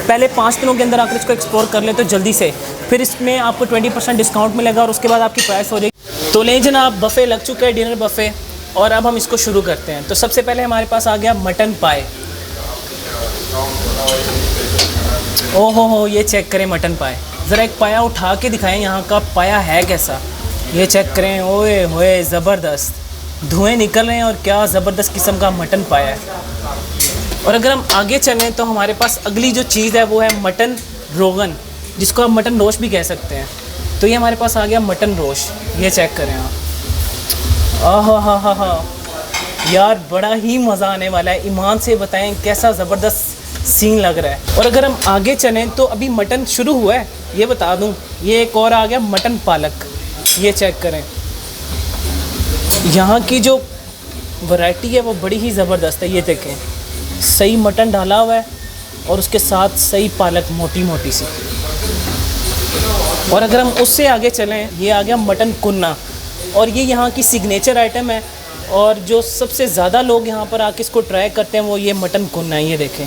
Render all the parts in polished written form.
पहले 5 दिनों के अंदर आकर इसको एक्सप्लोर कर लें तो जल्दी से, फिर इसमें आपको 20% डिस्काउंट मिलेगा और उसके बाद आपकी प्राइस हो जाएगी। तो लें जनाब, बफ़े लग चुका है, डिनर बफ़े, और अब हम इसको शुरू करते हैं। तो सबसे पहले हमारे पास आ गया मटन पाए। ओहो हो, ये चेक करें मटन पाए। ज़रा एक पाया उठा के दिखाएं, यहाँ का पाया है कैसा, ये चेक करें। ओए होए, ज़बरदस्त धुएँ निकल रहे हैं और क्या ज़बरदस्त किस्म का मटन पाया है। और अगर हम आगे चलें तो हमारे पास अगली जो चीज़ है वो है मटन रोगन, जिसको आप मटन रोश भी कह सकते हैं। तो ये हमारे पास आ गया मटन रोश, ये चेक करें आप। हा यार, बड़ा ही मज़ा आने वाला है। ईमान से बताएं कैसा ज़बरदस्त सीन लग रहा है। और अगर हम आगे चलें तो अभी मटन शुरू हुआ है, ये बता दूं। ये एक और आ गया मटन पालक, ये चेक करें। यहाँ की जो वैरायटी है वो बड़ी ही ज़बरदस्त है। ये देखें, सही मटन डाला हुआ है और उसके साथ सही पालक मोटी मोटी सी। और अगर हम उससे आगे चलें, ये आ गया मटन कुन्ना, और ये यहाँ की सिग्नेचर आइटम है। और जो सबसे ज़्यादा लोग यहाँ पर आके इसको ट्राई करते हैं वो ये मटन कुन्ना है, ये देखें।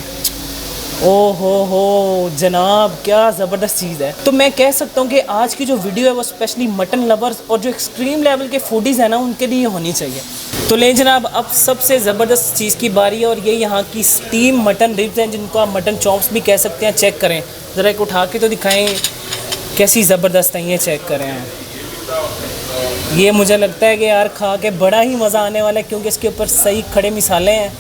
ओ हो जनाब, क्या ज़बरदस्त चीज़ है। तो मैं कह सकता हूँ कि आज की जो वीडियो है वो स्पेशली मटन लवर्स और जो एक्सट्रीम लेवल के फूडीज़ हैं ना, उनके लिए होनी चाहिए। तो ले जनाब, अब सबसे ज़बरदस्त चीज़ की बारी है, और ये यहाँ की स्टीम मटन रिब्स हैं, जिनको आप मटन चॉप्स भी कह सकते हैं। चेक करें, ज़रा एक उठा के तो दिखाएं कैसी ज़बरदस्त है, ये चेक करें। ये मुझे लगता है कि यार खा के बड़ा ही मज़ा आने वाला है, क्योंकि इसके ऊपर सही खड़े मिसाले हैं।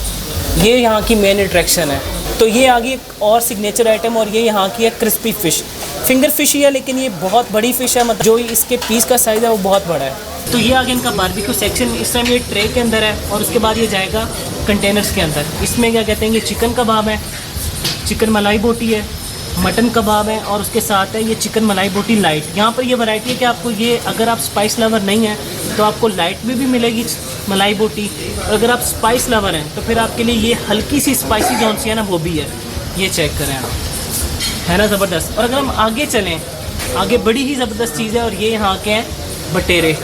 ये यहाँ की मेन अट्रैक्शन है। तो ये आ गई एक और सिग्नेचर आइटम, और ये यहाँ की है क्रिस्पी फ़िश। फिंगर फिश ही है, लेकिन ये बहुत बड़ी फ़िश है, मतलब जो इसके पीस का साइज़ है वो बहुत बड़ा है। तो ये आ गया इनका बारबेक्यू सेक्शन। इस टाइम ये ट्रे के अंदर है, और उसके बाद ये जाएगा कंटेनर्स के अंदर। इसमें क्या कहते हैं, ये चिकन कबाब है, चिकन मलाई बोटी है, मटन कबाब है, और उसके साथ है ये चिकन मलाई बोटी लाइट। यहाँ पर ये वैरायटी है कि आपको ये, अगर आप स्पाइस लवर नहीं हैं तो आपको लाइट में भी मिलेगी मलाई बोटी, और अगर आप स्पाइस लवर हैं तो फिर आपके लिए ये हल्की सी स्पाइसी जौन सी है ना, वो भी है। ये चेक करें आप, है ना ज़बरदस्त। और अगर हम आगे चलें, आगे बड़ी ही ज़बरदस्त चीज़ है, और ये यहाँ के हैं बटेरे।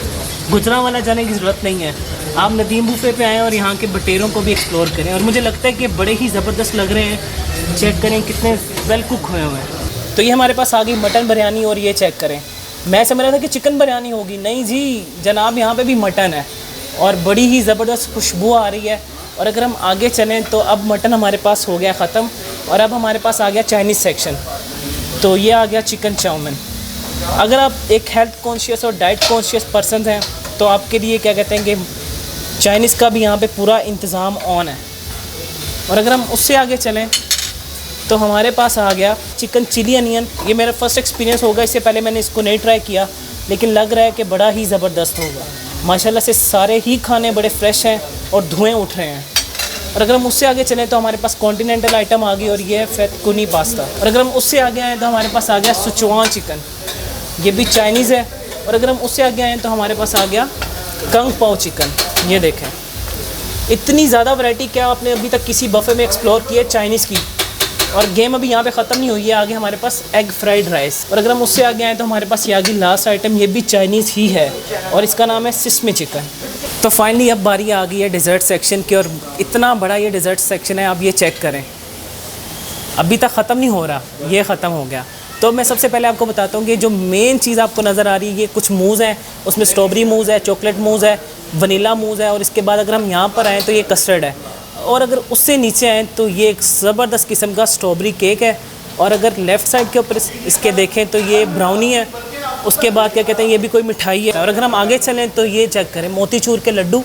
गुजरांवाला जाने की ज़रूरत नहीं है, आप नदीम बुफे पे आएँ और यहाँ के बटेरों को भी एक्सप्लोर करें। और मुझे लगता है कि बड़े ही ज़बरदस्त लग रहे हैं। चेक करें कितने वेल कुक हुए हुए हैं। तो ये हमारे पास आ गई मटन बिरयानी, और ये चेक करें। मैं समझ रहा था कि चिकन बिरयानी होगी, नहीं जी जनाब, यहाँ पे भी मटन है, और बड़ी ही ज़बरदस्त खुशबू आ रही है। और अगर हम आगे चलें तो अब मटन हमारे पास हो गया ख़त्म, और अब हमारे पास आ गया चाइनीज़ सेक्शन। तो ये आ गया चिकन चाउमिन। अगर आप एक हेल्थ कॉन्शियस और डाइट कॉन्शियस पर्सन हैं तो आपके लिए क्या कहते हैं कि चाइनीज़ का भी यहाँ पे पूरा इंतज़ाम ऑन है। और अगर हम उससे आगे चलें तो हमारे पास आ गया चिकन चिली अनियन। ये मेरा फ़र्स्ट एक्सपीरियंस होगा, इससे पहले मैंने इसको नहीं ट्राई किया, लेकिन लग रहा है कि बड़ा ही ज़बरदस्त होगा। माशाल्लाह से सारे ही खाने बड़े फ्रेश हैं और धुएँ उठ रहे हैं। और अगर हम उससे आगे चलें तो हमारे पास कॉन्टिनेंटल आइटम आ गई, और ये है फेतकुनी पास्ता। और अगर हम उससे आगे आएँ तो हमारे पास आ गया सिचुआन चिकन, ये भी चाइनीज़ है। और अगर हम उससे आगे आएँ तो हमारे पास आ गया कंग पाओ चिकन। ये देखें, इतनी ज़्यादा वैरायटी क्या आपने अभी तक किसी बफ़े में एक्सप्लोर की है चाइनीज़ की। और गेम अभी यहाँ पे ख़त्म नहीं हुई है, आगे हमारे पास एग फ्राइड राइस। और अगर हम उससे आगे आएँ तो हमारे पास ये आ गई लास्ट आइटम, ये भी चाइनीज़ ही है, और इसका नाम है सिसमी चिकन। तो फाइनली अब बारी आ गई है डिज़र्ट सेक्शन की, और इतना बड़ा ये डिज़र्ट सेक्शन है, आप ये चेक करें, अभी तक ख़त्म नहीं हो रहा, ये ख़त्म हो गया। तो मैं सबसे पहले आपको बताता हूँ कि जो मेन चीज़ आपको नज़र आ रही है, ये कुछ मूज़ हैं, उसमें स्ट्रॉबेरी मूज़ है, चॉकलेट मूज़ है, वनीला मूज़ है, और इसके बाद अगर हम यहाँ पर आएँ तो ये कस्टर्ड है। और अगर उससे नीचे आएँ तो ये एक ज़बरदस्त किस्म का स्ट्रॉबेरी केक है। और अगर लेफ़्ट साइड के ऊपर इसके देखें तो ये ब्राउनी है। उसके बाद क्या कहते हैं, ये भी कोई मिठाई है। और अगर हम आगे चलें तो ये चेक करें, मोतीचूर के लड्डू,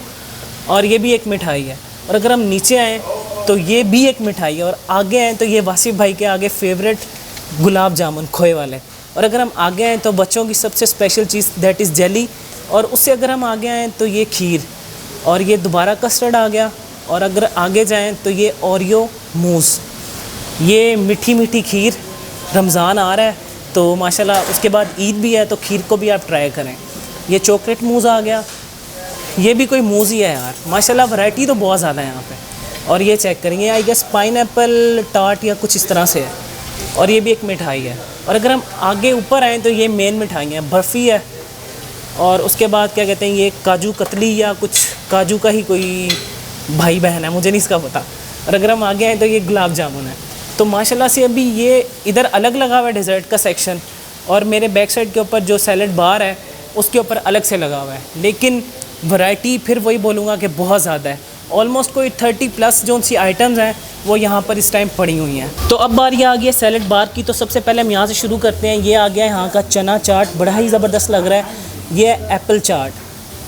और ये भी एक मिठाई है। और अगर हम नीचे आएँ तो ये भी एक मिठाई है। और आगे आएँ तो ये वासिफ़ भाई के आगे फेवरेट गुलाब जामुन खोए वाले। और अगर हम आगे आएँ तो बच्चों की सबसे special cheese that is jelly. और उससे अगर हम आगे आएँ तो ये खीर, और ये दोबारा कस्टर्ड आ गया। और अगर आगे जाएँ तो ये ओरियो मूस, ये मीठी मीठी खीर। रमज़ान आ रहा है तो माशाल्लाह, उसके बाद ईद भी है, तो खीर को भी आप ट्राई करें। ये चॉकलेट मूज़ आ गया, ये भी कोई मूज़ ही है यार, माशाल्लाह वैरायटी तो बहुत ज़्यादा है यहाँ पे। और ये चेक करेंगे, आई गेस पाइनएप्पल टार्ट या कुछ इस तरह से है, और ये भी एक मिठाई है। और अगर हम आगे ऊपर आएँ तो ये मेन मिठाई है, बर्फ़ी है, और उसके बाद क्या कहते हैं, ये काजू कतली या कुछ काजू का ही कोई भाई बहन है, मुझे नहीं इसका पता। और अगर हम आगे आएँ तो ये गुलाब जामुन है। तो माशाल्लाह से अभी ये इधर अलग लगा हुआ है डेज़र्ट का सेक्शन, और मेरे बैक साइड के ऊपर जो सैलड बार है उसके ऊपर अलग से लगा हुआ है। लेकिन वैरायटी फिर वही बोलूँगा कि बहुत ज़्यादा है। ऑलमोस्ट कोई 30+ जो सी आइटम्स हैं वो यहाँ पर इस टाइम पड़ी हुई हैं। तो अब बारी आ गई है सैलड बार की। तो सबसे पहले हम यहाँ से शुरू करते हैं। ये आ गया है यहाँ का चना चाट, बड़ा ही ज़बरदस्त लग रहा है। ये है एप्पल चाट,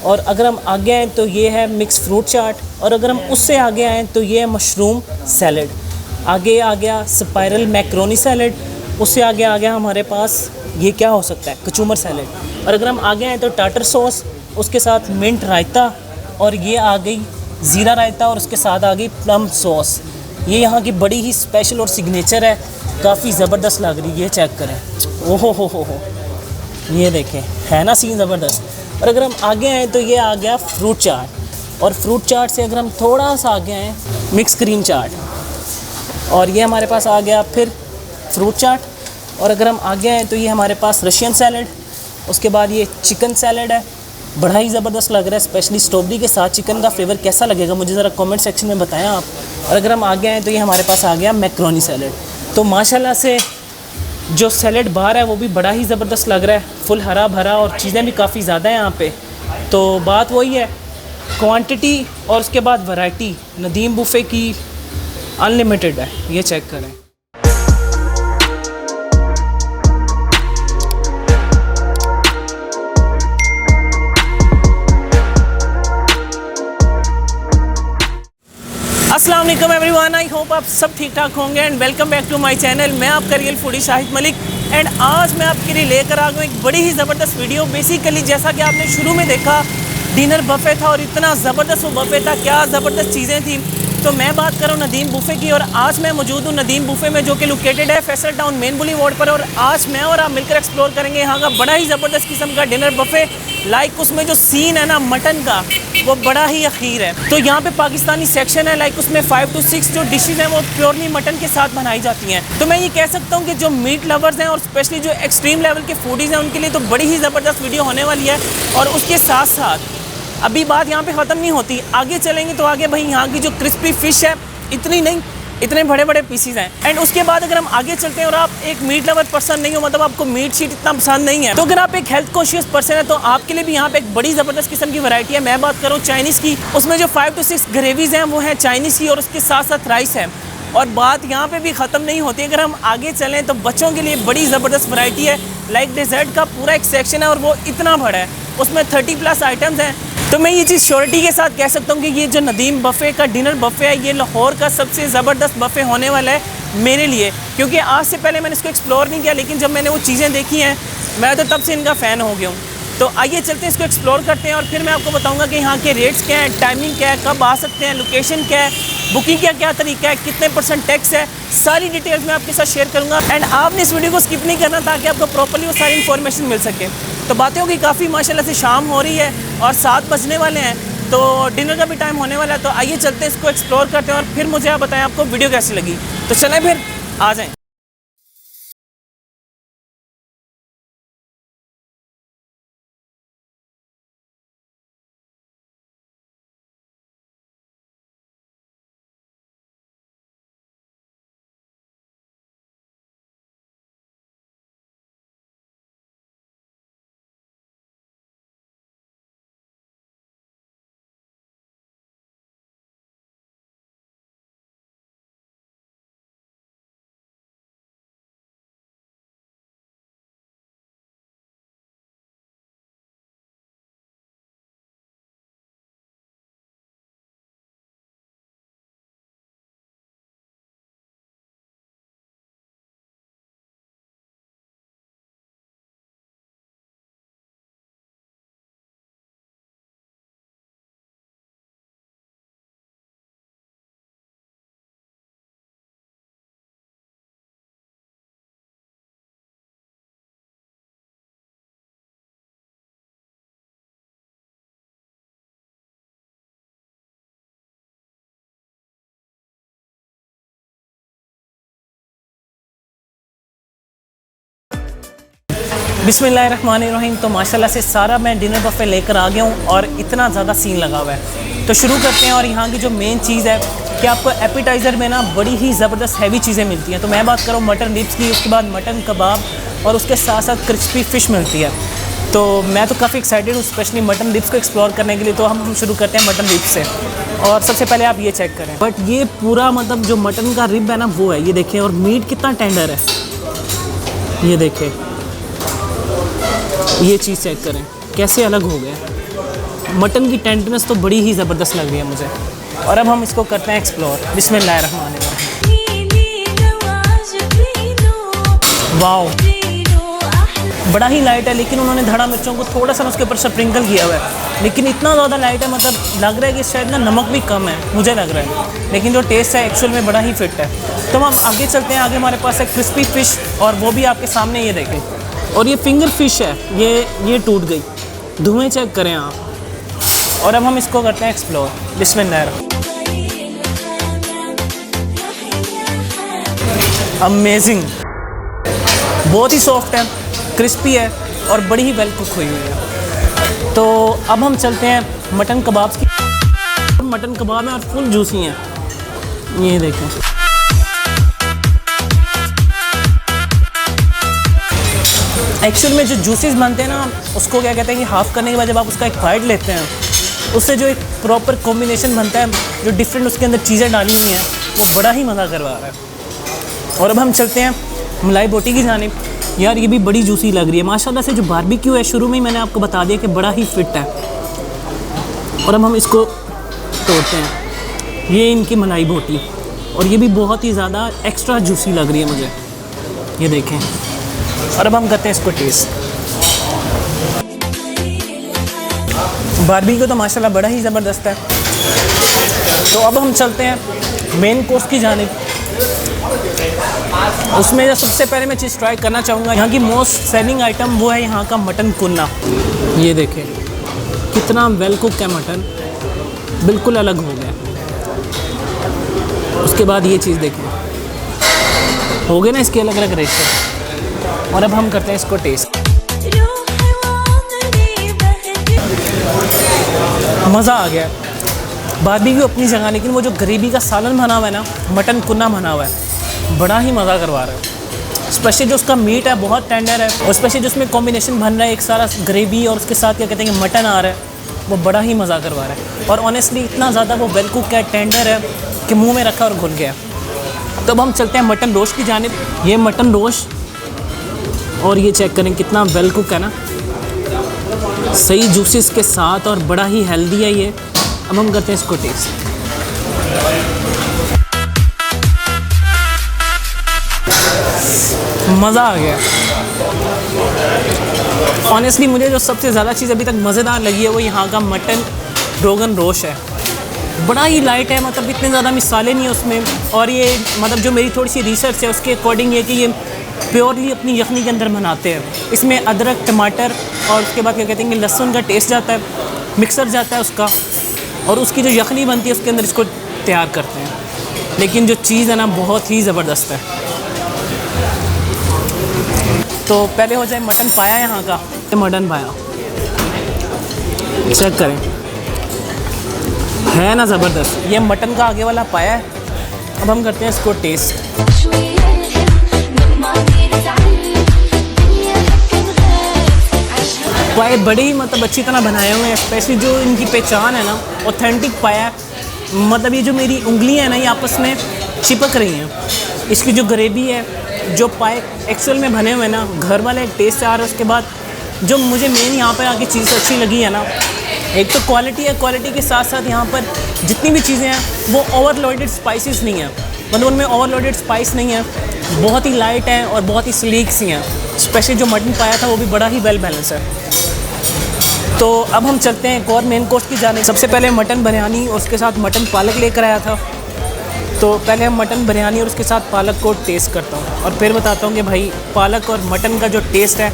और अगर हम आगे आएँ तो ये है मिक्स फ्रूट चाट, और अगर हम उससे आगे आएँ तो ये है मशरूम सैलड। आगे आ गया स्पाइरल मैक्रोनी सैलड, उससे आगे आ गया हमारे पास ये क्या हो सकता है, कचूमर सैलड। और अगर हम आगे आएँ तो टाटर सॉस, उसके साथ मिंट रायता, और ये आ गई ज़ीरा रायता, और उसके साथ आ गई प्लम सॉस। ये यहाँ की बड़ी ही स्पेशल और सिग्नेचर है, काफ़ी ज़बरदस्त लग रही है। ये चेक करें, ओहो हो, ये देखें, है ना सीन ज़बरदस्त। और अगर हम आगे आएँ तो ये आ गया फ्रूट चाट, और फ्रूट चाट से अगर हम थोड़ा सा आगे आएँ मिक्स क्रीम चाट, और ये हमारे पास आ गया फिर फ्रूट चाट। और अगर हम आगे आएँ तो ये हमारे पास रशियन सैलड, उसके बाद ये चिकन सैलड है, बड़ा ही ज़बरदस्त लग रहा है। स्पेशली स्ट्रॉबेरी के साथ चिकन का फ्लेवर कैसा लगेगा मुझे ज़रा कमेंट सेक्शन में बताएं आप। और अगर हम आगे आएँ तो ये हमारे पास आ गया मैक्रोनी सैलड। तो माशाल्लाह से जो सैलड बार है वो भी बड़ा ही ज़बरदस्त लग रहा है, फुल हरा भरा, और चीज़ें भी काफ़ी ज़्यादा हैं यहाँ पे। तो बात वही है, क्वांटिटी और उसके बाद वैरायटी नदीम बुफ़े की अनलिमिटेड है। ये चेक करें। अस्सलाम वालेकुम एवरीवन, आई होप आप सब ठीक ठाक होंगे and welcome back to my channel. मैं आपका real foodie Shahid Malik, and आज मैं आपके लिए लेकर आ गया हूँ एक बड़ी ही ज़बरदस्त वीडियो। बेसिकली जैसा कि आपने शुरू में देखा, डिनर बफ़े था, और इतना ज़बरदस्त वो बफ़े था, क्या ज़बरदस्त चीज़ें थी। तो मैं बात कर रहा हूँ नदीम बुफ़े की, और आज मैं मौजूद हूँ नदीम बुफ़े में, जो कि लोकेटेड है फैसल टाउन मेन बुलीवार्ड पर। और आज मैं और आप मिलकर एक्सप्लोर करेंगे यहाँ का बड़ा ही ज़बरदस्त किस्म का डिनर बफ़े। लाइक उसमें जो सीन है ना मटन का, वो बड़ा ही अखीर है। तो यहाँ पे पाकिस्तानी सेक्शन है, लाइक उसमें 5 to 6 जो डिशेज़ हैं वो प्योरली मटन के साथ बनाई जाती हैं। तो मैं ये कह सकता हूँ कि जो मीट लवर्स हैं और स्पेशली जो एक्सट्रीम लेवल के फूडीज़ हैं उनके लिए तो बड़ी ही ज़बरदस्त वीडियो होने वाली है। और उसके साथ साथ अभी बात यहाँ पे ख़त्म नहीं होती, आगे चलेंगे तो आगे भाई यहाँ की जो क्रिस्पी फ़िश है, इतनी नहीं, इतने बड़े बड़े पीसीज हैं। एंड उसके बाद अगर हम आगे चलते हैं और आप एक मीट लवर पर्सन नहीं हो, मतलब आपको मीट शीट इतना पसंद नहीं है, तो अगर आप एक हेल्थ कॉन्शियस पर्सन है तो आपके लिए भी यहाँ पे एक बड़ी ज़बरदस्त किस्म की वैरायटी है। मैं बात करूँ चाइनीज़ की, उसमें जो 5 to 6 ग्रेवीज़ हैं वो हैं चाइनीज़ की, और उसके साथ साथ राइस है। और बात यहाँ पे भी ख़त्म नहीं होती, अगर हम आगे चलें तो बच्चों के लिए बड़ी ज़बरदस्त वैरायटी है। लाइक डेजर्ट का पूरा एक सेक्शन है और वो इतना बड़ा है, उसमें 30+ आइटम्स हैं। तो मैं ये चीज़ श्योरिटी के साथ कह सकता हूँ कि ये जो नदीम बफ़े का डिनर बफ़े है, ये लाहौर का सबसे ज़बरदस्त बफ़े होने वाला है मेरे लिए, क्योंकि आज से पहले मैंने इसको एक्सप्लोर नहीं किया, लेकिन जब मैंने वो चीज़ें देखी हैं मैं तो तब से इनका फ़ैन हो गया हूँ। तो आइए चलते हैं, इसको एक्सप्लोर करते हैं, और फिर मैं आपको बताऊंगा कि यहाँ के रेट्स क्या हैं, टाइमिंग क्या है, कब आ सकते हैं, लोकेशन क्या है, बुकिंग का क्या तरीका है, कितने % टैक्स है, सारी डिटेल्स मैं आपके साथ शेयर करूँगा। एंड आपने इस वीडियो को स्किप नहीं करना ताकि आपको प्रॉपर्ली वो सारी इन्फॉर्मेशन मिल सके। तो बातें होगी काफ़ी, माशाल्लाह से शाम हो रही है और 7 बजने वाले हैं, तो डिनर का भी टाइम होने वाला है। तो आइए चलते हैं, इसको एक्सप्लोर करते हैं, और फिर मुझे आप बताएं आपको वीडियो कैसी लगी। तो चलें फिर, आ जाएँ। बिस्मिल्लाहिर्रहमानिर्रहीम। तो माशाल्लाह से सारा मैं डिनर बफ़े लेकर आ गया हूँ और इतना ज़्यादा सीन लगा हुआ है। तो शुरू करते हैं, और यहाँ की जो मेन चीज़ है कि आपको एपिटाइज़र में ना बड़ी ही ज़बरदस्त हैवी चीज़ें मिलती हैं। तो मैं बात कर रहा हूँ मटन लिप्स की, उसके बाद मटन कबाब और उसके साथ साथ क्रिस्पी फ़िश मिलती है। तो मैं तो काफ़ी एक्साइटेड हूँ स्पेशली मटन लिप्स को एक्सप्लोर करने के लिए। तो हम शुरू करते हैं मटन लिप्स से। और सबसे पहले आप ये चेक करें, बट ये पूरा मतलब जो मटन का रिब है ना वो है, ये देखें। और मीट कितना टेंडर है, ये देखें। ये चीज़ चेक करें कैसे अलग हो गया। मटन की टेंडरनेस तो बड़ी ही ज़बरदस्त लग रही है मुझे। और अब हम इसको करते हैं एक्सप्लोर। बिस्मिल्लाहिर्रहमानिर्रहीम। वाओ, बड़ा ही लाइट है, लेकिन उन्होंने धड़ा मिर्चों को थोड़ा सा उसके ऊपर स्प्रिंकल किया हुआ है, लेकिन इतना ज़्यादा लाइट है मतलब लग रहा है कि शायद ना नमक भी कम है, मुझे लग रहा है। लेकिन जो टेस्ट है एक्चुअल में बड़ा ही फिट है। तो हम आगे चलते हैं। आगे हमारे पास है क्रिस्पी फ़िश, और वो भी आपके सामने ये देखें। और ये फिंगर फिश है, ये टूट गई। धुएँ चेक करें आप। और अब हम इसको करते हैं एक्सप्लोर। बिस्मिल्लाह। अमेजिंग, बहुत ही सॉफ्ट है, क्रिस्पी है और बड़ी ही वेल कुक हुई हुई है। तो अब हम चलते हैं मटन कबाब्स की। मटन कबाब है और फुल जूसी हैं, ये देखें। एक्चुअल में जो जूसेस बनते हैं ना, उसको क्या कहते हैं कि हाफ़ करने के बाद जब आप उसका एक बाइट लेते हैं, उससे जो एक प्रॉपर कॉम्बिनेशन बनता है, जो डिफरेंट उसके अंदर चीज़ें डाली हुई हैं, वो बड़ा ही मज़ा करवा रहा है। और अब हम चलते हैं मलाई बोटी की जानिब। यार ये भी बड़ी जूसी लग रही है माशाल्लाह से। जो बारबेक्यू है शुरू में ही मैंने आपको बता दिया कि बड़ा ही फिट है। और अब हम इसको तोड़ते हैं। ये इनकी मलाई बोटी, और ये भी बहुत ही ज़्यादा एक्स्ट्रा जूसी लग रही है मुझे, ये देखें। और अब हम करते हैं इसको टेस्ट। बारबेक्यू तो माशाल्लाह बड़ा ही ज़बरदस्त है। तो अब हम चलते हैं मेन कोर्स की जानिब। उसमें जो सबसे पहले मैं चीज़ ट्राई करना चाहूँगा, यहाँ की मोस्ट सेलिंग आइटम वो है यहाँ का मटन कुन्ना। ये देखें कितना वेल कुक है मटन, बिल्कुल अलग हो गया। उसके बाद ये चीज़ देखें, हो गए ना इसके अलग अलग रेशे। और अब हम करते हैं इसको टेस्ट। मज़ा आ गया। बारबेक्यू अपनी जगह, लेकिन वो जो ग्रेवी का सालन बना हुआ है ना, मटन कुन्ना बना हुआ है, बड़ा ही मज़ा करवा रहा है। स्पेशली जो उसका मीट है बहुत टेंडर है, और स्पेशली जो उसमें कॉम्बिनेशन बन रहा है, एक सारा ग्रेवी और उसके साथ क्या कहते हैं कि मटन आ रहा है, वो बड़ा ही मज़ा करवा रहा है। और ऑनेस्टली इतना ज़्यादा वो वेल कुक है, टेंडर है कि मुंह में रखा और घुल गया। तो अब हम चलते हैं मटन रोस्ट की जानिब। ये मटन रोस्ट, और ये चेक करें कितना वेल कुक है ना, सही जूसेस के साथ, और बड़ा ही हेल्दी है ये। अब हम करते हैं इसको टेस्ट। मज़ा आ गया। ऑनेस्टली मुझे जो सबसे ज़्यादा चीज़ अभी तक मज़ेदार लगी है वो यहाँ का मटन रोगन रोश है। बड़ा ही लाइट है, मतलब इतने ज़्यादा मिसालें नहीं है उसमें। और ये मतलब जो मेरी थोड़ी सी रिसर्च है उसके अकॉर्डिंग ये कि ये प्योरली अपनी यखनी के अंदर बनाते हैं। इसमें अदरक, टमाटर और उसके बाद क्या कहते हैं कि लहसुन का टेस्ट जाता है, मिक्सर जाता है उसका, और उसकी जो यखनी बनती है उसके अंदर इसको तैयार करते हैं। लेकिन जो चीज़ है ना बहुत ही ज़बरदस्त है। तो पहले हो जाए मटन पाया यहाँ का। मटन पाया चेक करें, है ना ज़बरदस्त। ये मटन का आगे वाला पाया है। अब हम करते हैं इसको टेस्ट। पाए बड़े ही मतलब अच्छी तरह बनाए हुए हैं। स्पेशली जो इनकी पहचान है ना, ऑथेंटिक पाया है। मतलब ये जो मेरी उंगलियां हैं ना, ये आपस में चिपक रही हैं। इसकी जो ग्रेवी है, जो पाए एक्चुअल में बने हुए हैं ना, घर वाला एक टेस्ट आ रहा है। उसके बाद जो मुझे मेन यहाँ पर आके चीज़ अच्छी लगी है ना, एक तो क्वालिटी है। क्वालिटी के साथ साथ यहाँ पर जितनी भी चीज़ें हैं वो ओवरलोडेड स्पाइसेस नहीं हैं, मतलब उनमें ओवरलोडेड स्पाइस नहीं है, बहुत ही लाइट है और बहुत ही स्लीक सी हैं। स्पेशली जो मटन पाया था वो भी बड़ा ही वेल बैलेंस है। तो अब हम चलते हैं एक और मेन कोर्स की जाने। सबसे पहले मटन बिरयानी और उसके साथ मटन पालक लेकर आया था। तो पहले हम मटन बिरयानी और उसके साथ पालक को टेस्ट करता हूँ, और फिर बताता हूँ कि भाई पालक और मटन का जो टेस्ट है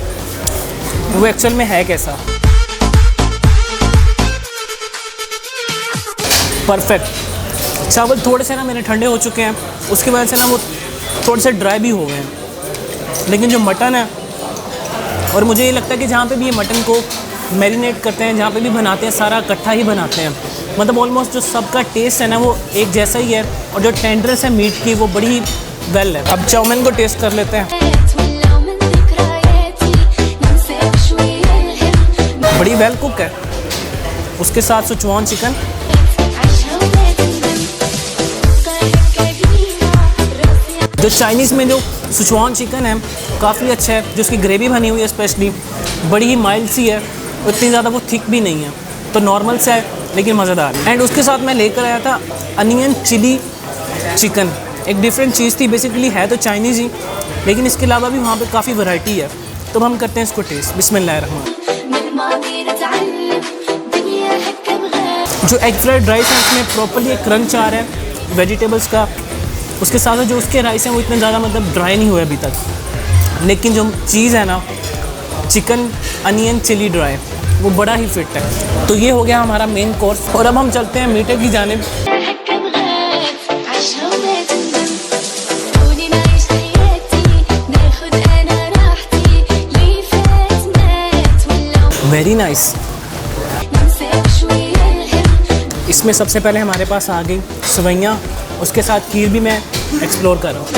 वो एक्चुअल में है कैसा। परफेक्ट। चावल थोड़े से ना मेरे ठंडे हो चुके हैं, उसकी वजह से ना वो थोड़े से ड्राई भी हो गए हैं। लेकिन जो मटन है, और मुझे ये लगता है कि जहाँ पे भी ये मटन को मैरिनेट करते हैं, जहाँ पे भी बनाते हैं सारा इकट्ठा ही बनाते हैं। मतलब ऑलमोस्ट जो सबका टेस्ट है ना वो एक जैसा ही है, और जो टेंडरनेस है मीट की वो बड़ी वेल है। अब चाउमीन को टेस्ट कर लेते हैं। बड़ी वेल कुक है। उसके साथ सिचुआन चिकन, जो चाइनीज़ में जो सिचुआन चिकन है काफ़ी अच्छा है। जो उसकी ग्रेवी बनी हुई है स्पेशली बड़ी ही माइल्ड सी है, उतनी ज़्यादा वो थिक भी नहीं है, तो नॉर्मल सा है लेकिन मज़ेदार। एंड उसके साथ मैं लेकर आया था अनियन चिली चिकन। एक डिफरेंट चीज़ थी, बेसिकली है तो चाइनीज़ ही, लेकिन इसके अलावा भी वहाँ पे काफ़ी वैरायटी है। तो हम करते हैं इसको टेस्ट। बिस्मिल्लाहिर्रहमान। जो एग फ्राइड राइस है उसमें प्रॉपर्ली एक क्रंच आ रहा है वेजिटेबल्स का। उसके साथ जो उसके राइस हैं वो इतने ज़्यादा मतलब ड्राई नहीं हुए अभी तक, लेकिन जो चीज़ है ना चिकन अनियन चिली ड्राई वो बड़ा ही फिट है। तो ये हो गया हमारा मेन कोर्स, और अब हम चलते हैं मीठे की जानिब। Very nice. इसमें सबसे पहले हमारे पास आ गई सवैयाँ, उसके साथ खीर भी मैं एक्सप्लोर कर रहा हूँ।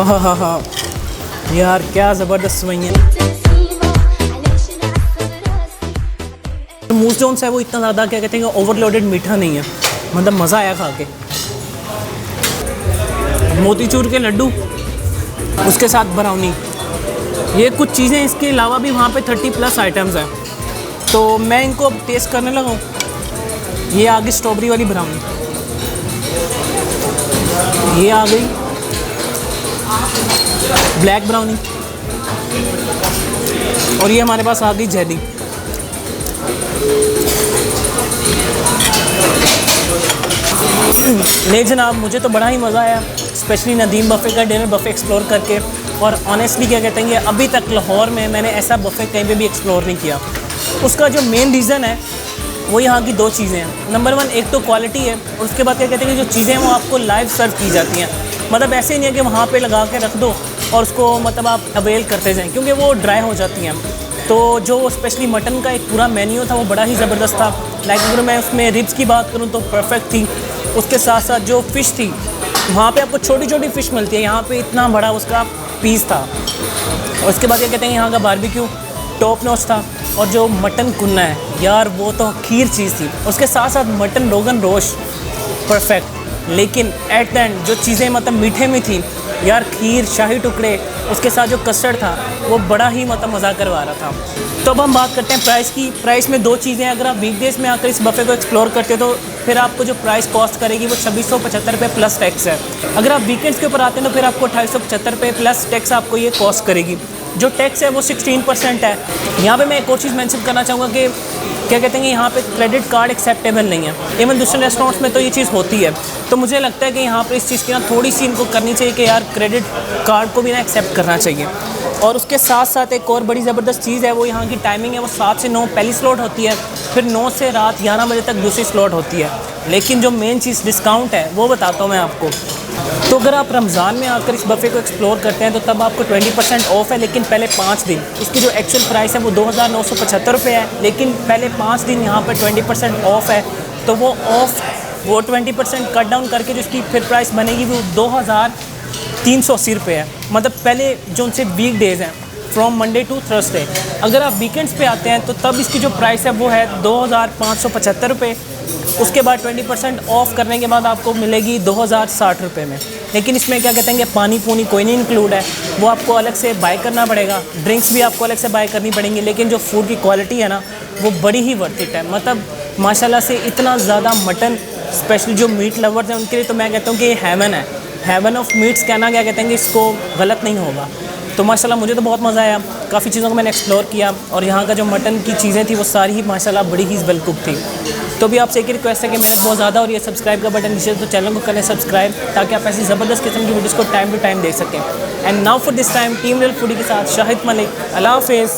हाँ हाँ हाँ यार क्या ज़बरदस्त सवैयाँ। मूस जोन्स है वो इतना ज़्यादा क्या कहते हैं ओवरलोडेड मीठा नहीं है, मतलब मज़ा आया खा के। मोतीचूर के लड्डू, उसके साथ ब्राउनी, ये कुछ चीज़ें। इसके अलावा भी वहाँ पे 30+ आइटम्स हैं, तो मैं इनको अब टेस्ट करने लगा हूँ। ये आ गई स्ट्रॉबेरी वाली ब्राउनी, ये आ गई ब्लैक ब्राउनी, और ये हमारे पास आ गई जेली। नहीं जनाब, मुझे तो बड़ा ही मज़ा आया, स्पेशली नदीम बफ़े का डिनर बफ़े एक्सप्लोर करके। और ऑनेस्टली क्या कहते हैं अभी तक लाहौर में मैंने ऐसा बफ़े कहीं पे भी एक्सप्लोर नहीं किया। उसका जो मेन रीज़न है वो यहाँ की दो चीज़ें हैं। नंबर 1 एक तो क्वालिटी है, और उसके बाद क्या कहते हैं कि जो चीज़ें हैं वो आपको लाइव सर्व की जाती हैं। मतलब ऐसे नहीं है कि वहाँ पे लगा के रख दो और उसको मतलब आप अवेल करते जाएं, क्योंकि वो ड्राई हो जाती हैं। तो जो स्पेशली मटन का एक पूरा मेन्यू था वो बड़ा ही ज़बरदस्त था। लाइक अगर मैं उसमें रिब्स की बात करूँ तो परफेक्ट थी। उसके साथ साथ जो फ़िश थी वहाँ पे आपको छोटी छोटी फ़िश मिलती है, यहाँ पे इतना बड़ा उसका पीस था। और उसके बाद क्या कहते हैं यहाँ का बारबेक्यू टॉप नॉच था। और जो मटन कुन्ना है यार वो तो खीर चीज़ थी। उसके साथ साथ मटन रोगन रोश परफेक्ट। लेकिन एट द एंड जो चीज़ें मतलब मीठे में थी यार, खीर, शाही टुकड़े, उसके साथ जो कस्टर्ड था वो बड़ा ही मतलब मज़ा करवा रहा था। तो अब हम बात करते हैं प्राइस की। प्राइस में दो चीज़ें, अगर आप वीकडेज़ में आकर इस बफ़े को एक्सप्लोर करते हो तो फिर आपको जो प्राइस कॉस्ट करेगी वो 2675 रुपये प्लस टैक्स है। अगर आप वीकेंड्स के ऊपर आते हैं तो फिर आपको 2875 रुपये प्लस टैक्स आपको ये कॉस्ट करेगी। जो टैक्स है वो 16% है। यहाँ पे मैं एक और चीज़ मेंशन करना चाहूँगा कि क्या कहते हैं यहाँ पे क्रेडिट कार्ड एक्सेप्टेबल नहीं है। इवन दूसरे रेस्टोरेंट्स में तो ये चीज़ होती है। तो मुझे लगता है कि यहाँ पे इस चीज़ की ना थोड़ी सी इनको करनी चाहिए कि यार क्रेडिट कार्ड को भी ना एक्सेप्ट करना चाहिए। और उसके साथ साथ एक और बड़ी ज़बरदस्त चीज़ है, वो यहाँ की टाइमिंग है, वो 7 से 9 पहली स्लॉट होती है, फिर 9 से रात 11 बजे तक दूसरी स्लॉट होती है। लेकिन जो मेन चीज़ डिस्काउंट है वो बताता हूँ मैं आपको। तो अगर आप रमज़ान में आकर इस बफ़े को एक्सप्लोर करते हैं तो तब आपको 20% ऑफ है, लेकिन पहले 5 दिन। इसकी जो एक्चुअल प्राइस है वो 2975 रुपये है, लेकिन पहले 5 दिन यहाँ पर 20% ऑफ है। तो वो 20% कट डाउन करके जो इसकी फिर प्राइस बनेगी वो 2380 रुपये है। मतलब पहले जो उनसे वीक डेज़ हैं फ्रॉम मंडे टू थर्सडे। अगर आप वीकेंड्स पे आते हैं तो तब इसकी जो प्राइस है वो है 2575 रुपये। उसके बाद 20% ऑफ करने के बाद आपको मिलेगी 2060 रुपये में। लेकिन इसमें क्या कहते हैं कि पानी पूनी कोई नहीं इंक्लूड है, वो आपको अलग से बाय करना पड़ेगा। ड्रिंक्स भी आपको अलग से बाय करनी पड़ेंगी। लेकिन जो फूड की क्वालिटी है ना वो बड़ी ही वर्थ इट है। मतलब माशाल्लाह से इतना ज़्यादा मटन, स्पेशली जो मीट लवर्स हैं उनके लिए तो मैं कहता हूँ कि ये हेवन है। हेवन ऑफ मीट्स कहना क्या कहते हैं कि इसको गलत नहीं होगा। तो माशाल्लाह मुझे तो बहुत मज़ा आया, काफ़ी चीज़ों को मैंने एक्सप्लोर किया। और यहाँ का जो मटन की चीज़ें थी वो सारी ही माशाल्लाह बड़ी ही वेल कुक थी। तो भी आपसे एक ही रिक्वेस्ट है कि मेहनत बहुत ज़्यादा और ये सब्सक्राइब का बटन नीचे, तो चैनल को करें सब्सक्राइब ताकि आप ऐसी ज़बरदस्त किस्म की वीडियोज़ को टाइम टू टाइम देख सकें। And now for this time team real foodie के साथ शाहिद मलिक, अल्लाह हाफ़िज़।